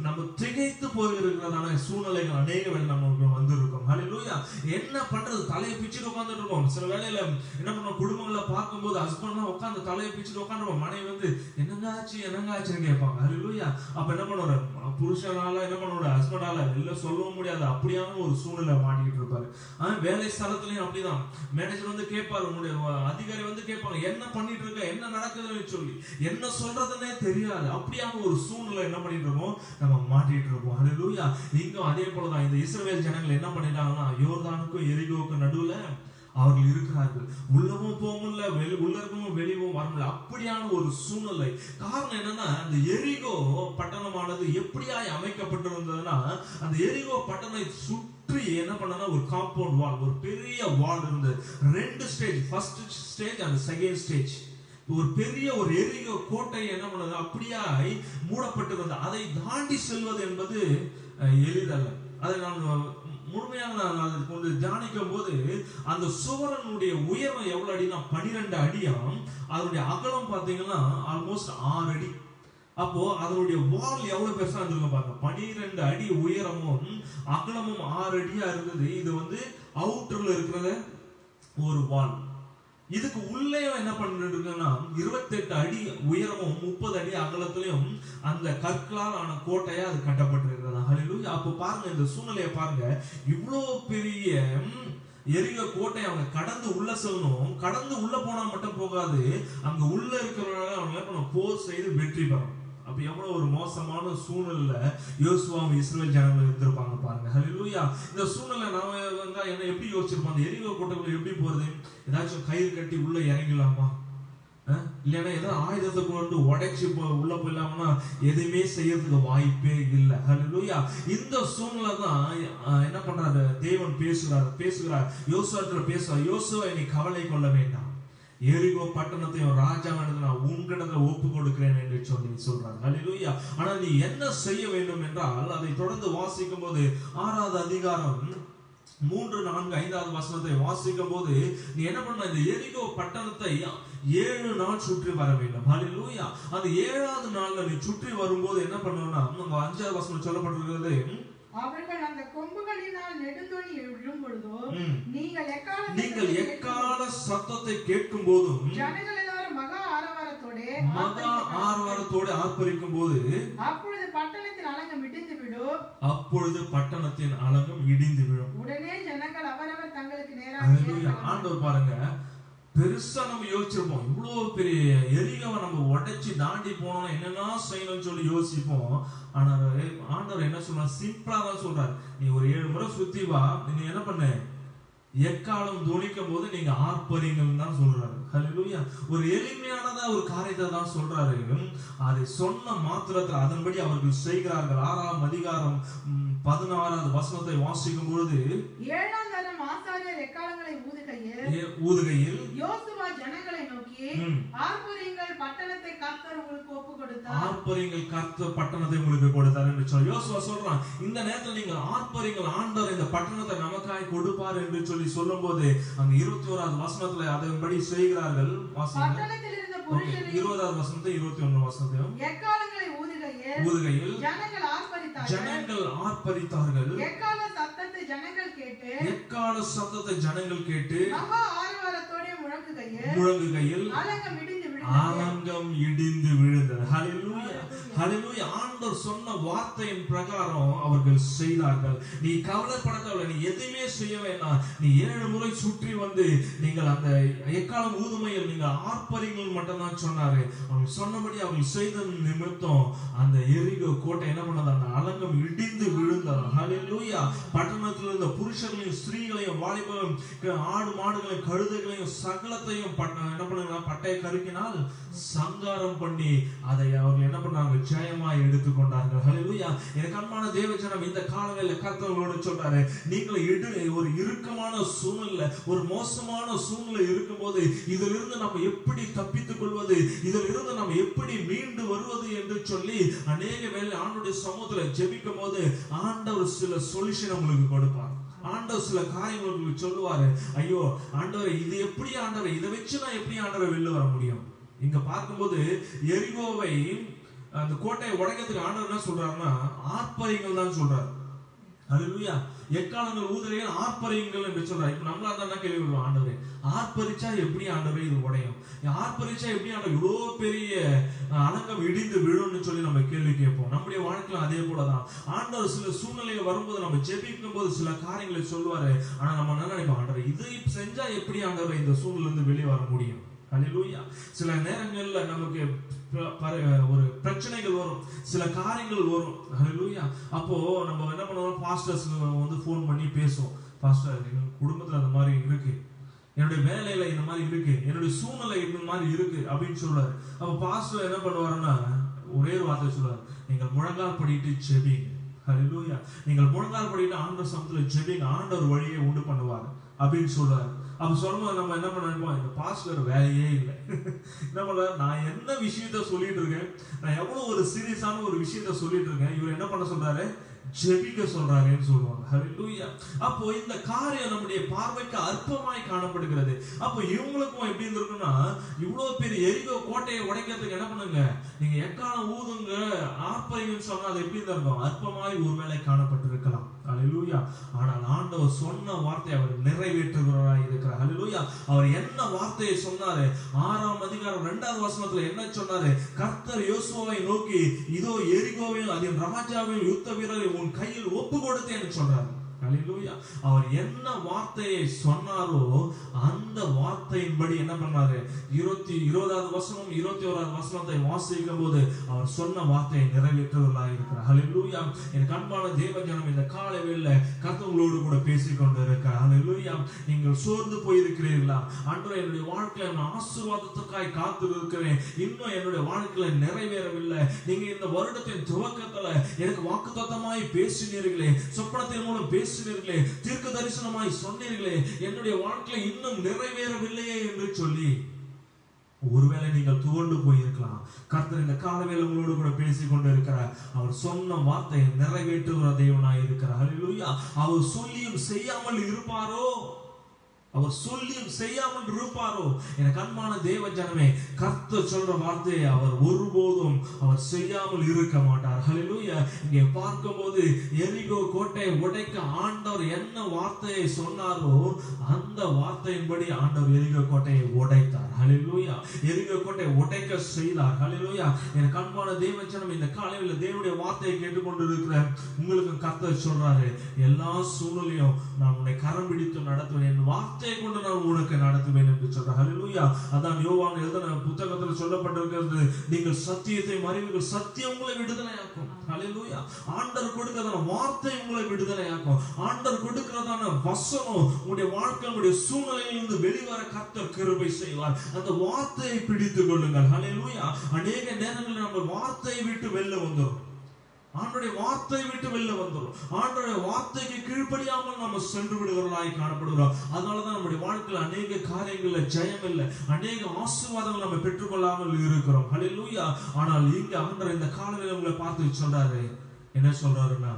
நம்ம திகைத்து போயிருக்கிறதான சூழ்நிலைகள் அநேக நமக்கு வந்திருக்கும். ஹல்லேலூயா. என்ன பண்றது, தலையை பிச்சுட்டு உட்கார்ந்துட்டு இருக்கோம். சில வேளையில என்ன பண்ணுவோம், குடும்பங்களை பார்க்கும்போது ஹஸ்பண்ட்லாம் உட்காந்து தலையை பிச்சுட்டு உட்காந்துருவோம், மனைவி வந்து என்னங்க ஆச்சுன்னு கேட்பாங்க. ஹல்லேலூயா. அப்ப என்ன பண்ணுவாரு, புருஷனால என்ன பண்ணுவாரு, ஹஸ்பண்டால வெளில சொல்லவும் முடியாது, அப்படியான ஒரு சூழ்நிலை மாட்டிக்கிட்டு இருப்பாரு. வேலை ஸ்தலத்திலையும் அப்படிதான். மேனேஜர் வந்து கேட்பாரு, உங்களுடைய அதிகாரி வந்து கேட்பாங்க, என்ன பண்ணிட்டு இருக்க, என்ன நடக்குதுன்னு சொல்லி என்ன சொல்றதுன்னே தெரியாது. அப்படியான ஒரு சூழ்நிலை என்ன பண்ணிட்டு இருக்கோம், நம்ம மாட்டிட்டு இருக்கோம். ஹல்லேலூயா. இங்கும் அதே போலதான் இந்த இஸ்ரவேல் ஜனங்கள் என்ன பண்ணிட்டாங்கன்னா, யோர்தானுக்கும் எரிகோவுக்கும் நடுவுல அவர்கள் இருக்கிறார்கள். உள்ளவும் போக முடியல, உள்ளவும் வெளியவும் வர முடியல. அப்படியான ஒரு சூழ்நிலை. காரணம் என்னன்னா, அந்த எரிகோ பட்டணமானது எப்படியாய் அமைக்கப்பட்டிருந்ததுன்னா, அந்த எரிகோ பட்டணத்தை சுற்றி என்ன பண்ணனா, ஒரு காம்பவுண்ட் வால், ஒரு பெரிய வால் இருந்தது. 2 stage, first stage and second stage. ஒரு பெரிய ஒரு எரிகோ கோட்டை என்ன பண்ணது, அப்படியாய் மூடப்பட்டிருந்தது. அதை தாண்டி செல்வது என்பது எளிதல்ல. அதை நான் முழுமையாக கொண்டு தியானிக்கும் போது அந்த சுவரனுடைய உயரம் எவ்வளவு அடினா 12 அடியாம். அதனுடைய அகலம் பாத்தீங்கன்னா ஆல்மோஸ்ட் 6 அடி. அப்போ அதனுடைய வால் எவ்வளவு பெருசா இருந்திருக்கும் பாருங்க. 12 அடி உயரமும் அகலமும் 6 அடியா இருந்தது. இது வந்து அவுட்டர்ல இருக்கிற ஒரு வால். இதுக்கு உள்ளே என்ன பண்ணிட்டு இருக்குன்னா 28 அடி உயரமும் 30 அடி அகலத்திலையும் அந்த கற்களால் ஆன கோட்டையா அது கட்டப்பட்டிருக்கிறது. ஹல்லேலூயா. அப்ப பாருங்க, இந்த சூழ்நிலையை பாருங்க. இவ்வளவு பெரிய எரிகோ கோட்டை அவங்க கடந்து உள்ள செல்லணும். கடந்து உள்ள போனா மட்டும் போகாது, அங்க உள்ள இருக்கிறவங்க அவங்க என்ன பண்ண, போர் செய்து வெற்றி பெறணும். அப்ப எவ்வளவு ஒரு மோசமான சூழ்நிலை யோசுவாவும் இஸ்ரவேல் ஜனங்களும் இருந்திருப்பாங்க பாருங்க. ஹல்லேலூயா. இந்த சூழ்நிலை நாம என்ன எப்படி யோசிச்சிருப்போம், அந்த எரிகோ கோட்டைக்குள்ள எப்படி போறது, ஏதாச்சும் கயிறு கட்டி உள்ள இறங்கலாமா, இல்லைன்னா ஏதோ ஆயுதத்தை கொண்டு உடைச்சு உள்ள போயிடலாம்னா எதுவுமே செய்யறதுக்கு வாய்ப்பே இல்லை. ஹல்லேலூயா. இந்த சூழ்நிலை தான் என்ன பண்றாரு, தேவன் பேசுகிறார் யோசுவாவிடத்துல பேசுறார். யோசுவா நீ கவலை கொள்ள வேண்டாம், எரிகோ பட்டணத்தையும் ராஜாவிடத்தில் நான் உன்கிட்ட ஒப்பு கொடுக்கிறேன் என்று சொல்றாங்க. ஹல்லேலூயா. ஆனா நீ என்ன செய்ய வேண்டும் என்றால், அதை தொடர்ந்து வாசிக்கும் போது 6வது அதிகாரம் 3, 4, 5வது வசனத்தை வாசிக்கும் போது நீ என்ன பண்ண, இந்த எரிகோ பட்டணத்தை 7 நாள் சுற்றி வர வேண்டும். ஹல்லேலூயா. அந்த 7வது நாள்ல நீ சுற்றி வரும்போது என்ன பண்ணணும்னா, 5வது வசனம் சொல்லப்பட்டிருக்கிறது, அவர்கள் அந்த கொம்புகளினால் நெடுந்தொனி எழும் பொழுதோ நீங்கள் எக்கால சத்தத்தை கேட்கும் போதும் ஜனங்கள் எல்லாரும் மகா ஆரவாரத்தோடு ஆர்ப்பரிக்கும் போது அப்பொழுது பட்டணத்தின் அலங்கம் இடிந்து விழும். உடனே ஜனங்கள் அவரவர் தங்களுக்கு நேராக. ஆண்டவர் பாருங்க, பெருசா நம்ம யோசிச்சிருப்போம், இவ்வளவு பெரிய எரிகவை நம்ம உடைச்சு தாண்டி போனோம்னா என்னென்ன செய்யணும்னு சொல்லி யோசிப்போம். ஆனா ஆண்டவர் என்ன சொல்றாரு, சிம்பிளா தான் சொல்றாரு, நீ ஒரு 7 முறை சுத்தி வா, நீ என்ன பண்ண, எக்காலம் துணிக்கும் போது நீங்க ஆர்ப்பரிங்கன்னு தான் சொல்றாரு. ஹல்லேலூயா. ஒரு எளிமையானதா ஒரு காரியத்தை தான் சொல்றாரு. அதை சொன்ன மாத்திரத்தில் அதன்படி அவர்கள் செய்கிறார்கள். 6ஆம் அதிகாரம் 16வது வசனத்தை வாசிக்கும் பொழுது 7ஆம் தரம் ஆசாரியர் எக்காலங்களை ஊதுகையில் யோசுவா ஜனங்களை நோக்கி, ஆர்ப்பரியுங்கள், பட்டணத்தை கர்த்தர் உங்களுக்கு ஒப்பு கொடுத்தார். ஆர்ப்பரியுங்கள், கர்த்தர் பட்டணத்தை உங்களுக்கு கொடுத்தார் என்று சொல்லி யோசுவா சொல்றான். இந்த நேரத்தில் நீங்கள் ஆர்ப்பரியுங்கள், ஆண்டவர் இந்த பட்டணத்தை நமக்காய் கொடுப்பார் என்று சொல்லி சொல்லும் போது அங்க 21வது வசனத்துல அதன்படி செய்கிறார்கள். பட்டணத்தில் இருந்த புருஷரை 20வது வசனத்தை 21 வசனத்தையும் எக்காலங்களை ஊதுகையில் ஜனங்கள் ஆர்ப்பரித்தார்கள். எக்கால சத்தத்தை ஜனங்கள் கேட்டு மகா ஆரவாரத்தோட முழங்குகையில் அலங்கம் இடிந்து விழுந்தது. ஹல்லேலூயா. ஹல்லேலூயா. ஆண்டவர் சொன்ன வார்த்தையின் பிரகாரம் அவர்கள் செய்தார்கள். நீ கவலைப்பட தேவையில்லை, நீ எதுவுமே செய்ய வேண்டாம். நீ 7 முறை சுற்றி வந்து நீங்கள் அந்த எக்காலம் ஊதுமையில் நீங்கள் ஆர்ப்பரிங்கள் மட்டும்தான் சொன்னாரு. அவங்க சொன்னபடி அவர்கள் செய்த நிமித்தம் அந்த எரிகோ கோட்டை என்ன பண்ணது, அந்த அலங்கம் இடிந்து விழுந்தது. ஹல்லேலூயா. பட்டணத்தில் இருந்த புருஷர்களையும் ஸ்திரீகளையும் வாலிபர்களையும் ஆடு மாடுகளையும் கழுதைகளையும் சகலத்தையும் என்ன பண்ணுங்க, பட்டையை கருக்கினால் சங்காரம் பண்ணி அதை அவர்கள் என்ன பண்ணாங்க, ஜெயமாய் எடுத்துக்கொண்டார்கள். ஹல்லேலூயா. எனக்கு அன்பான தேவஜனம், இந்த காலங்களில் கர்த்தரோடு சொல்றாரு, நீங்கள் ஒரு இறுக்கமான சூழ்நிலை, ஒரு மோசமான சூழ்நிலை இருக்கும்போது இதிலிருந்து நம்ம எப்படி தப்பித்துக் கொள்வது, இதிலிருந்து நம்ம எப்படி மீண்டு வருவது என்று சொல்லி அநேக வேளை ஆண்டவருடைய சமூகத்தில் ஜெபிக்கும் போது ஆண்டவர் சில சொல்யூஷன் உங்களுக்கு கொடுப்பார். ஆண்டவர் சில காரியங்களுக்கு சொல்லுவாரு, ஐயோ ஆண்டவரே இது எப்படி, ஆண்டவரே இதை வச்சு நான் எப்படி ஆண்டவரை வெளில வர முடியும். இங்க பார்க்கும்போது எரிகோவை அந்த கோட்டையை உடைக்கிறதுக்கு ஆண்டவர் என்ன சொல்றாருன்னா, ஆர்ப்பரிங்கள் தான் சொல்றாரு. ஹல்லேலூயா. எக்காலங்கள் ஊதுகையில் ஆர்ப்பரிங்கள் என்று சொல்றாரு. இப்ப நம்மளா தான் கேள்வி விடுவோம், ஆண்டவரே ஆர்ப்பரிச்சா எப்படி ஆண்டவரே இது உடையும், ஆர்ப்பரிச்சா எப்படி ஆண்டவர் இவ்வளோ பெரிய அலங்கம் இடிந்து விழும்னு சொல்லி நம்ம கேள்வி கேட்போம். நம்முடைய வாழ்க்கையில அதே போலதான் ஆண்டவர் சில சூழ்நிலையில் வரும்போது நம்ம ஜெபிக்கும் போது சில காரியங்களை சொல்லுவாரு. ஆனா நம்ம என்ன நினைப்போம், ஆண்டவர் இது செஞ்சா எப்படி ஆண்டவர் இந்த சூழ்நிலை இருந்து வெளியே வர முடியும். ஹல்லேலூயா. சில நேரங்கள்ல நமக்கு ஒரு பிரச்சனைகள் வரும், சில காரியங்கள் வரும். ஹல்லேலூயா. அப்போ நம்ம என்ன பண்ணுவோம், பாஸ்டர்ஸ் வந்து ஃபோன் பண்ணி பேசுவோம், பாஸ்டர் எங்க குடும்பத்துல அந்த மாதிரி இருக்கு, என்னுடைய வேலையில இந்த மாதிரி இருக்கு, என்னுடைய சூழ்நிலை இந்த மாதிரி இருக்கு அப்படின்னு சொல்றாரு. அப்ப பாஸ்டர் என்ன பண்ணுவாருன்னா ஒரே ஒரு வார்த்தை சொல்றாரு, நீங்கள் முழங்கால் படிட்டு ஜெபிங்க. ஹல்லேலூயா. நீங்கள் முழங்கால் படிட்டு ஆண்டவர் சமத்துல ஜெபிங்க, ஆண்டவர் வழியை உண்டு பண்ணுவார் அப்படின்னு சொல்றாரு. அப்ப சொல்லும்போது நம்ம என்ன பண்ணுவோம், இந்த பாஸ்டர் வேலையே இல்லை, என்ன பண்ற, நான் என்ன விஷயத்த சொல்லிட்டு இருக்கேன், நான் எவ்வளவு ஒரு சீரியஸான ஒரு விஷயத்த சொல்லிட்டு இருக்கேன், இவர் என்ன பண்ண சொல்றாரு, ஜெபிக்க சொல்றாருன்னு சொல்லுவாங்க. ஹல்லேலூயா. அப்போ இந்த காரியம் நம்முடைய பார்வைக்கு அற்பமாய் காணப்படுகிறது. அப்போ இவங்களுக்கும் எப்படி இருந்திருக்குன்னா, இவ்வளவு பெரிய எரிகோ கோட்டையை உடைக்கிறதுக்கு என்ன பண்ணுங்க, நீங்க எக்காலம் ஊதுங்க ஆர்ப்பரிங்கன்னு சொன்னா அது எப்படி இருக்கும், அற்பமாய் ஒருவேளை காணப்பட்டிருக்கலாம். ஹல்லேலூயா. ஆனால் ஆண்டவர் சொன்ன வார்த்தை அவர் நிறைவேற்றுகிறவராய் இருக்கிறார். ஹல்லேலூயா. அவர் என்ன வார்த்தையை சொன்னாரு, 6ஆம் அதிகாரம் 2வது வசனத்துல என்ன சொன்னாரு, கர்த்தர் யோசுவாவை நோக்கி, இதோ எரிகோவையும் அதன் ராஜாவையும் யுத்த வீரரை உன் கையில் ஒப்பு கொடுத்தேன்னு சொல்றாரு. ஹல்லேலூயா. அவர் என்ன வார்த்தையை சொன்னாரோ அந்த வார்த்தையின்படி என்ன பண்ணாரு? 20வது வசனம் 21வது வசனத்தை வாசிக்கும் போது அவர் சொன்ன வார்த்தையை நிறைவேற்றுவதாக இருக்கிறார். ஹல்லேலூயா. என் அன்பான தேவஜனம், இந்த காலை வேளையில கர்த்தரோடு கூட பேசிக் கொண்டு இருக்கிறார். ஹல்லேலூயா. நீங்கள் சோர்ந்து போயிருக்கிறீர்களா? ஆண்டவரே, என்னுடைய வாழ்க்கையில நான் ஆசீர்வாதத்துக்காய் காத்திருக்கிறேன், இன்னும் என்னுடைய வாழ்க்கையில நிறைவேறவில்லை. நீங்க இந்த வருடத்தின் துவக்கத்துல எனக்கு வாக்குத்தத்தமாய் பேசினீர்களே, சொப்பனத்தின் மூலம் பேசினீர்களே, தீர்க்க தரிசனமாய் சொன்னீர்களே, என்னுடைய வாழ்க்கையில இன்னும் நிறைவேறவில்லையே என்று சொல்லி ஒருவேளை நீங்கள் துவண்டு போயிருக்கலாம். கர்த்தர் இந்த காலவேளை உங்களோடு கூட பேசிக் கொண்டு இருக்கிறார். அவர் சொன்ன வார்த்தையை நிறைவேற்றுகிற தேவனாய் இருக்கிறார். ஹல்லேலூயா. அவர் சொல்லியும் செய்யாமல் இருப்பாரோ? அவர் சொல்லியும் செய்யாமல் இருப்பாரோ? எனக்கு அன்பான தேவ ஜனமே, கர்த்தர் சொல்ற வார்த்தையை அவர் ஒருபோதும் அவர் செய்யாமல் இருக்க மாட்டார். ஹல்லேலூயா. இங்கே பார்க்கும்போது எரிகோ கோட்டையை உடைக்க ஆண்டவர் என்ன வார்த்தையை சொன்னாரோ அந்த வார்த்தையின்படி ஆண்டவர் எரிகோ கோட்டையை உடைத்தார். ஹல்லேலூயா. எரிகோ கோட்டையை உடைக்க செய்தார். ஹல்லேலூயா. எனக்கு அன்பான தேவ ஜனம், இந்த காலையில் தேவனுடைய வார்த்தையை கேட்டுக்கொண்டு இருக்கிற உங்களுக்கு கர்த்தர் சொல்றாரு, எல்லா சூழ்நிலையும் நான் உன்னை கரம் பிடித்து நடத்துவேன், என் வார்த்தை கொண்டு நான் உனக்கு நடத்துவேன் என்று சொல்றார். ஹல்லேலூயா. அதான் யோவான் எழுதின புத்தகத்தில் சொல்லப்பட்டிருக்கிறது, நீங்கள் சத்தியத்தை மறைவீர்கள், சத்தியம் உங்களை விடுதலையாக்கும். ஹல்லேலூயா. ஆண்டவர் கொடுக்கிறதான வார்த்தை உங்களை விடுதலையாக்கும். ஆண்டவர் கொடுக்கிறதான வசனம் உங்களுடைய வாழ்க்கை, உங்களுடைய சூழ்நிலையிலிருந்து வெளிவர கர்த்தர் கிருபை செய்வார். அந்த வார்த்தையை பிடித்துக் கொள்ளுங்கள். ஹல்லேலூயா. அநேக நேரங்களில் நம்ம வார்த்தையை விட்டு வெளில வந்துடும். ஆண்டவருடைய வார்த்தை விட்டு வெளில வந்துடும். ஆண்டவருடைய வார்த்தைக்கு கீழ்ப்படியாமல் நம்ம சென்று விடுகிறவர்களாய் காணப்படுகிறோம். அதனாலதான் நம்முடைய வாழ்க்கையில் அநேக காரியங்கள்ல ஜெயம் இல்லை, அநேக ஆசீர்வாதங்கள் நம்ம பெற்றுக்கொள்ளாமல் இருக்கிறோம். ஹல்லேலூயா. ஆனால் இங்க ஆண்டவர் இந்த காலையில உங்களை பார்த்து சொல்றாரு, என்ன சொல்றாருன்னா,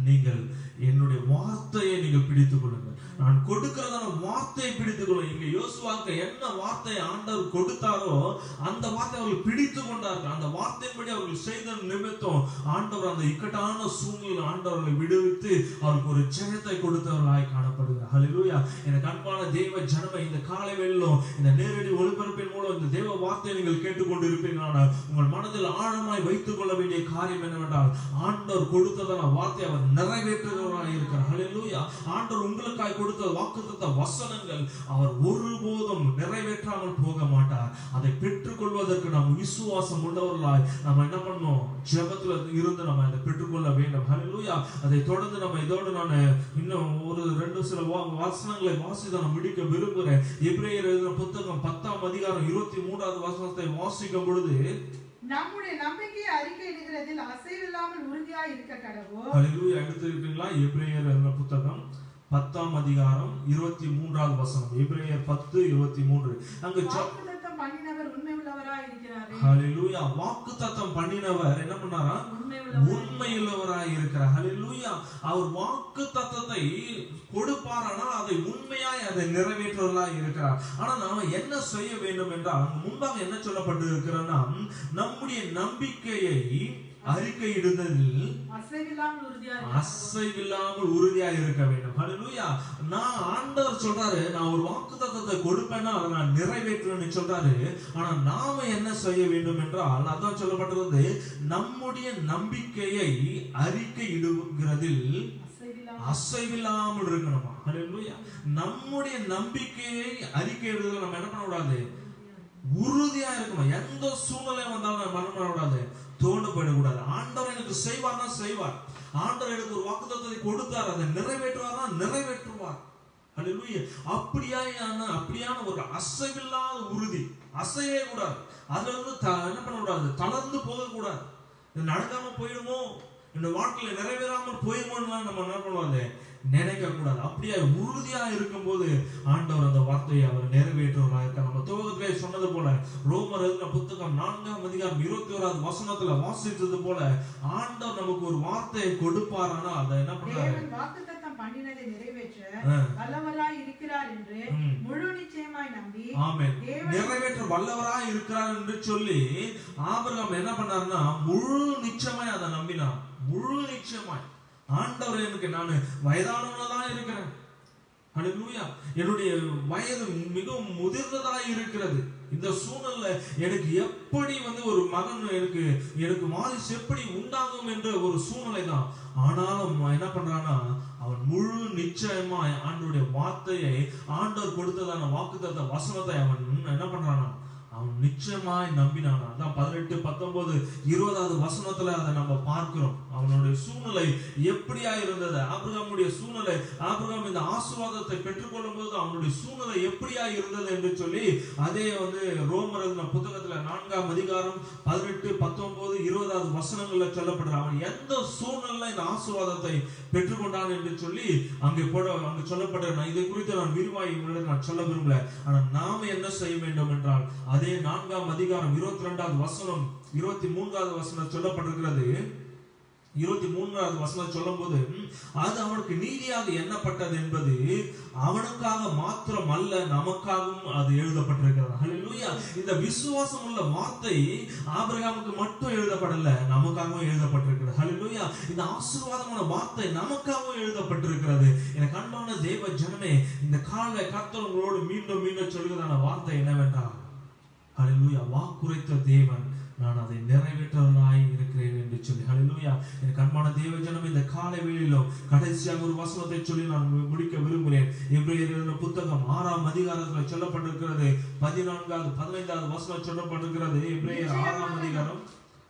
நீங்கள் என்னுடைய வார்த்தையை நீங்கள் பிடித்துக் கொள்ளுங்கள், நான் கொடுக்கிறதான வார்த்தையை பிடித்துக் கொள்ளுங்கள். இங்க யோசுவாக்கு என்ன வார்த்தை ஆண்டவர் கொடுத்தாரோ அந்த வார்த்தை அவர்கள் பிடித்துக் கொண்டார்கள். அந்த வார்த்தையின்படி அவர்கள் செய்த நிமித்தம் ஆண்டவர் அந்த இக்கட்டான சூழ்நிலையில் ஆண்டவர்களை விடுவித்து அவருக்கு ஒரு ஜெயத்தை கொடுத்தவர்களாய் காணப்படுகிறார். ஹல்லேலூயா. எனக்கு அன்பான தேவ ஜனமே, இந்த காலை வேளையிலும் இந்த நேரடி ஒளிபரப்பின் மூலம் இந்த தேவ வார்த்தையை நீங்கள் கேட்டுக்கொண்டு இருப்பீங்களானால் உங்கள் மனதில் ஆழமாய் வைத்துக் கொள்ள வேண்டிய காரியம் என்னவென்றால், ஆண்டவர் கொடுத்ததான வார்த்தை அவர் நிறைவேற்றுகிறவராய் இருக்கிறார். ஹல்லேலூயா. ஆண்டவர் உங்களுக்காய் கொடுத்த வாக்குத்தத்த வசனங்கள் அவர் ஒருபோதும் நிறைவேற்றாமல் போக மாட்டார். அதை பெற்றுக் கொள்வதற்கு நாம் விசுவாசம் உள்ளவர்களாய் நம்ம என்ன பண்ணோம்? ஜெபத்துல இருந்து நம்ம அதை பெற்றுக்கொள்ள வேண்டும். ஹல்லேலூயா. அதை தொடர்ந்து நம்ம இதோடு நான் இன்னும் ஒரு 2 சில வசனங்களை வாசித்து நான் முடிக்க விரும்புகிறேன். எபிரேயர் எழுதின புத்தகம் 10ஆம் அதிகாரம் 23வது வசனத்தை வாசிக்கும் பொழுது, நம்முடைய நம்பிக்கையை அறிக்கையிடுகிறதில் அசைவில்லாமல் உறுதியாய் இருக்க கடவோம். ஹல்லேலூயா. எடுத்துக்கிட்டீங்களா? எபிரேயர் எழுதின புத்தகம் 10ஆம் அதிகாரம் 23வது வசனம். எபிரேயர் 10:23. அங்க வாக்குத்தத்தம் பண்ணினவர் உண்மை உள்ளவராய் இருக்கிறார். ஹல்லேலூயா. வாக்குத்தத்தம் பண்ணினவர் என்ன பண்ணாரா? உண்மை உள்ளவராய் இருக்கிறார். ஹல்லேலூயா. அவர் வாக்குத்தத்தத்தை கொடுப்பாரானா அதை உண்மையாய் அதை நிறைவேற்றுவர்களாய் இருக்கிறார். ஆனா நாம என்ன செய்ய வேண்டும் என்றால், முன்பாக என்ன சொல்லப்பட்டு இருக்கிறன்னா, நம்முடைய நம்பிக்கையை அறிக்கையிடுதலில் அசைவில்லாமல் உறுதியாக இருக்க வேண்டும். ஹல்லேலூயா. நான் ஆண்டவர் சொல்றாரு, நான் ஒரு வாக்குத்தத்தத்தை கொடுப்பேன்னா அதை நான் நிறைவேற்றுவேன்னு சொல்றாரு. ஆனா நாம என்ன செய்ய வேண்டும் என்றால், அதான் சொல்லப்பட்டிருந்தது, நம்முடைய நம்பிக்கையை அறிக்கையிடுகிறதில் அசைவில்லாமல் இருக்கணுமா. ஹல்லேலூயா. நம்முடைய நம்பிக்கையை அறிக்கையிடுதல் நம்ம என்ன பண்ணக்கூடாது? உறுதியா இருக்கணும். எந்த சூழ்நிலை வந்தாலும் நம்ம என்ன பண்ணக்கூடாது? தோண்டு போயிடக்கூடாது. ஆண்டவர் எனக்கு செய்வார்னா செய்வார். ஆண்டவர் எனக்கு ஒரு வாக்குத்தத்தத்தை கொடுத்தார், அதை நிறைவேற்றுவார்னா நிறைவேற்றுவார். ஹல்லேலூயா. அப்படியான ஒரு அசைவில்லாத உறுதி, அசையவே கூடாது. அதுல இருந்து என்ன பண்ணக்கூடாது? தளர்ந்து போக கூடாது. நடக்காம போயிடுமோ, இந்த வாழ்க்கையில நிறைவேறாமல் போயிடுமோன்னு நம்ம என்ன பண்ணுவாங்க? நினைக்க கூடாது. அப்படியே உறுதியா இருக்கும் போது ஆண்டவர் அந்த வார்த்தையை அவர் நிறைவேற்றுவராக இருக்க. நம்ம துவக்கத்திலே சொன்னது போல, ரோமர் எழுதின புத்தகம் 4ஆம் அதிகாரம் 21வது வசனத்துல வாசித்தது போல, ஆண்டவர் நமக்கு ஒரு வார்த்தையை கொடுப்பாரானா அதை என்ன பண்றாரு? வாக்குத்தத்தம் பண்ணினதை நிறைவேற்ற வல்லவராய் இருக்கிறார் என்று முழு நிச்சயமாய் நம்பி, ஆமென், நிறைவேற்ற வல்லவராய் இருக்கிறார் என்று சொல்லி ஆபிரகாம் என்ன பண்ணாருன்னா, முழு நிச்சயமாய் அதை நம்பினார். முழு நிச்சயமாய், ஆண்டவர் எனக்கு, நான் வயதானவனதான் இருக்கிறேன், ஹல்லேலூயா. என்னுடைய வயது மிகவும் முதிர்ந்ததாய் இருக்கிறது. இந்த சூழ்நிலை எனக்கு எப்படி ஒரு மகன் எனக்கு வாரிசு எப்படி உண்டாகும் என்ற ஒரு சூழ்நிலை தான். ஆனாலும் என்ன பண்றானா, அவன் முழு நிச்சயமாய் ஆண்டவருடைய வார்த்தையை, ஆண்டவர் கொடுத்ததான வாக்குத்தத்த வசனத்தை அவன் என்ன பண்றானா, அவன் நிச்சயமாய் நம்பினானா. அதான் 18, 19, 20வது வசனத்துல அதை நம்ம பார்க்கிறோம். அவனுடைய சூழ்நிலை எப்படியா இருந்தது, ஆபிரகாமுடைய சூழ்நிலை, ஆபிரகாம் இந்த ஆசீர்வாதத்தை பெற்றுக்கொள்ளும் போது அவனுடைய சூழ்நிலை எப்படியா இருந்தது என்று சொல்லி அதே ரோமர் புத்தகத்துல 4ஆம் அதிகாரம் 18, 19, 20வது வசனங்கள்ல சொல்லப்படுற அவன் எந்த சூழ்நிலை இந்த ஆசீர்வாதத்தை பெற்றுக்கொண்டான் என்று சொல்லி அங்கே சொல்லப்படுற. இதை குறித்து நான் விரிவாய் நான் சொல்ல விரும்பல. ஆனா நாம என்ன செய்ய வேண்டும் என்றால், அதே 4ஆம் அதிகாரம் 22வது வசனம் 23வது வசனம் சொல்லப்பட்டிருக்கிறது. 23வது வசனம் சொல்லும் போது, அது அவனுக்கு நீதியாக எண்ணப்பட்டது என்பது அவனுக்காக மாத்திரம் அல்ல, நமக்காகவும் அது எழுதப்பட்டிருக்கிறது. ஹல்லேலூயா. இந்த விசுவாசம் உள்ள வார்த்தை ஆபிரகாமுக்கு மட்டும் எழுதப்படல, நமக்காகவும் எழுதப்பட்டிருக்கிறது. ஹல்லேலூயா. இந்த ஆசீர்வாதமான வார்த்தை நமக்காகவும் எழுதப்பட்டிருக்கிறது. எனக்கு அன்பான தேவ ஜனமே, இந்த காலை கர்த்தர் உங்களோடு மீண்டும் மீண்டும் சொல்கிறதான வார்த்தை என்னவென்றால், ஹல்லேலூயா, வாக்குரைத்த தேவன் நான் அதை நிறைவேற்றவனாய் இருக்கிறேன் என்று சொல்லி. ஹல்லேலூயா. எனக்கு அன்பான தேவ ஜனம், இந்த காலை வேளையிலும் கடைசியாக ஒரு வசனத்தை சொல்லி நான் முடிக்க விரும்புகிறேன். எபிரேயர் புத்தகம் 6ஆம் அதிகாரத்தில் சொல்லப்பட்டிருக்கிறது. 14வது 15வது வசனம் சொல்லப்பட்டிருக்கிறது. எபிரேயர் 6ஆம் அதிகாரம்,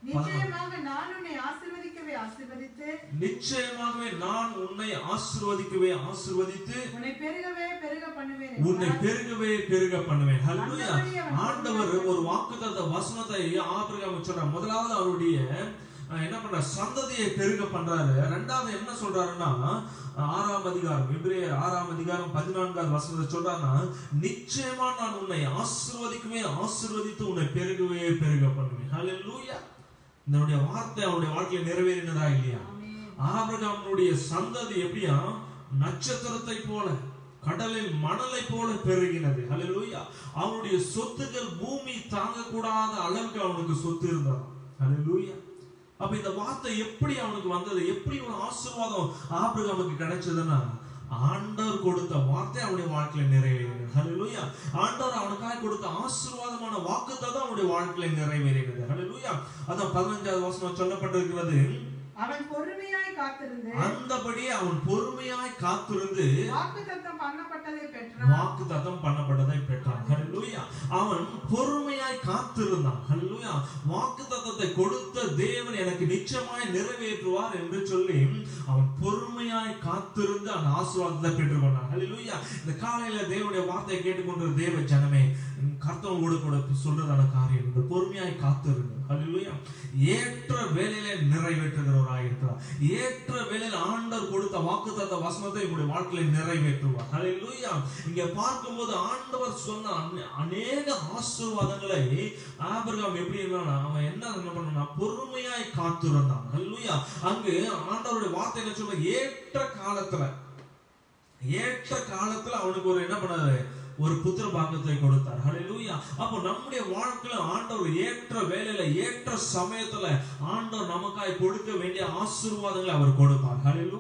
நிச்சயமாக நான் உன்னை ஆசீர்வதிக்கவே ஆசீர்வதித்து, நிச்சயமாகவே நான் உன்னை ஆசீர்வதிக்கவே ஆசீர்வதித்து, உன்னை பெருகவே பெருக பண்ணுவேன், உன்னை பெருகவே பெருக பண்ணுவேன். ஹல்லேலூயா. ஆண்டவர் ஒரு வாக்குத்தத்த வசனத்தை ஆபிரகாமுக்கு சொல்றார். முதலாவது அவருடைய என்ன பண்ற, சந்ததியை பெருக பண்றாரு. இரண்டாவது என்ன சொல்றாருன்னா, 6ஆம் அதிகாரம் எபிரேயர் 6ஆம் அதிகாரம் 14வது வசனத்தை சொல்றாருன்னா, நிச்சயமா நான் உன்னை ஆசீர்வதிக்கவே ஆசீர்வதித்து உன்னை பெருகவே பெருக பண்ணுவேன். ஹல்லேலூயா. இதனுடைய வார்த்தை அவருடைய வாழ்க்கையில நிறைவேறினதா இல்லையா? ஆபிரகாமுடைய சந்ததி எப்படியா, நட்சத்திரத்தை போல, கடலில் மணலை போல பெருகினது. ஹல்லேலூயா. அவனுடைய சொத்துக்கள் பூமி தாங்கக்கூடாத அளவுக்கு அவனுக்கு சொத்து இருந்தது. ஹல்லேலூயா. அப்ப இந்த வார்த்தை எப்படி அவனுக்கு வந்தது, எப்படி ஒரு ஆசீர்வாதம் ஆபிரகாமுக்கு கிடைச்சதுன்னா, ஆண்டவர் கொடுத்த வார்த்தை அவனுடைய வாழ்க்கையில நிறைவேறினது. ஹல்லேலூயா. ஆண்டவர் அவனுக்காக கொடுத்த ஆசீர்வாதமான வாக்குத்தத்தம் அவனுடைய வாழ்க்கையில நிறைவேறினது. ஹல்லேலூயா. அதான் 15வது வசனம் சொல்லப்பட்டிருக்கிறது. அவன் பொறுமையாய் காத்திருந்து, அந்தபடியே அவன் பொறுமையாய் காத்திருந்து வாக்குத்தத்தம் பண்ணப்பட்டதை பெற்றான். வாக்குத்தத்தம் பண்ணப்பட்டதை பெற்றான். ஹல்லேலூயா. அவன் பொறுமையாய் காத்திருந்தான். ஹல்லேலூயா. வாக்குத்தத்தத்தை கொடுத்த தேவன் எனக்கு நிச்சயமாய் நிறைவேற்றுவார் என்று சொல்லி அவன் பொறுமையாய் காத்திருந்து அந்த ஆசீர்வாதத்தை பெற்றுக்கொண்டான். ஹல்லேலூயா. இந்த காலையில தேவனுடைய வார்த்தையை கேட்டுக்கொண்ட தேவ ஜனமே, கர்த்தரோடு கூட சொல்றதான காரியம் இந்த பொறுமையாய் காத்திருங்க. ஹல்லேலூயா. ஏற்ற வேளையிலே நிறைவேற்றுகிறவராய் இருக்கிறார். ஏற்ற வேளையில் ஆண்டவர் கொடுத்த வாக்குத்தத்த வசனத்தை உங்களுடைய வாழ்க்கையில நிறைவேற்றுவார். ஹல்லேலூயா. இங்க பார்க்கும்போது ஆண்டவர் சொன்ன அநேக ஆசீர்வாதங்களை ஆபிரகாம் எப்படி இருந்தானா, அவன் என்ன பண்ணா, பொறுமையாய் காத்திருந்தான். ஹல்லேலூயா. அங்கு ஆண்டவருடைய வார்த்தை என்ன சொல்ற, ஏற்ற காலத்துல அவனுக்கு ஒரு என்ன பண்ணாரு, ஒரு புத்திர பாக்கியத்தை கொடுத்தார். ஹல்லேலூயா. அப்போ நம்முடைய வாழ்க்கையில ஆண்டவர் ஏற்ற வேளையில ஏற்ற சமயத்துல ஆண்டவர் நமக்காய் கொடுக்க வேண்டிய ஆசீர்வாதங்களை அவர் கொடுப்பார். ஹல்லேலூயா.